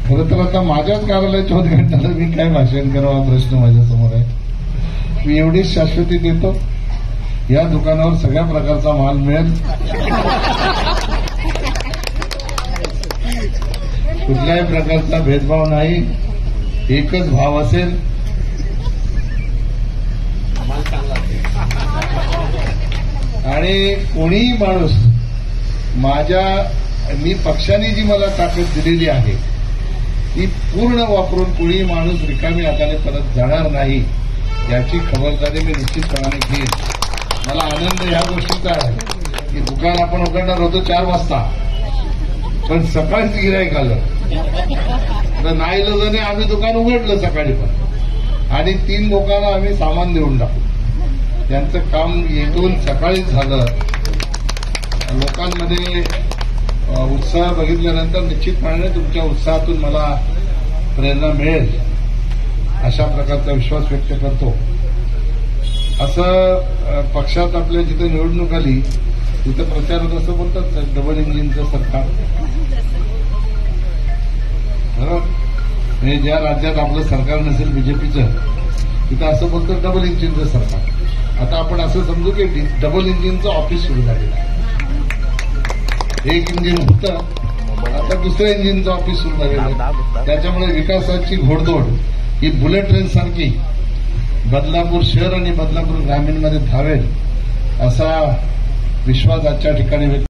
खरं तर आता माझ्याच कार्यालयाच्या उद्घाटनाला मी काय भाषण करावं हा प्रश्न माझ्यासमोर आहे. मी एवढीच शाश्वती देतो, या दुकानावर सगळ्या प्रकारचा माल मिळेल, कुठल्याही प्रकारचा भेदभाव नाही, एकच भाव असेल. आणि कोणीही माणूस मी पक्षाने जी मला ताकद दिलेली आहे ती पूर्ण वापरून कोणीही माणूस रिकामी हाताने परत जाणार नाही, याची खबरदारी मी निश्चितपणाने घेईन. मला आनंद ह्या गोष्टीचा आहे की दुकान आपण उघडणार होतो 4 वाजता, पण सकाळीच गिऱ्हाईक आलं. तर नाईलाजाने आम्ही दुकान उघडलं सकाळी पण, आणि 3 लोकांना आम्ही सामान देऊन टाकलं. त्यांचं काम येऊन सकाळीच झालं. लोकांमध्ये उत्साह बघितल्यानंतर निश्चितपणे तुमच्या उत्साहातून मला प्रेरणा मिळेल अशा प्रकारचा विश्वास व्यक्त करतो. असं पक्षात आपल्या जिथे निवडणूक आली तिथं प्रचारात असं बोलतात डबल इंजिनचं सरकार. बरोबर, म्हणजे ज्या राज्यात आपलं सरकार नसेल बीजेपीचं तिथं असं बोलतं डबल इंजिनचं सरकार. आता आपण असं समजू की डबल इंजिनचं ऑफिस सुरू झालेलं आहे. एक इंजिन होतं, आता दुसऱ्या इंजिनचं ऑफिस सुरू झालेलं आहे. त्याच्यामुळे विकासाची घोडदौड ही बुलेट ट्रेन सारखी बदलापूर शहर आणि बदलापूर ग्रामीणमध्ये धावेल असा विश्वास आजच्या ठिकाणी व्यक्त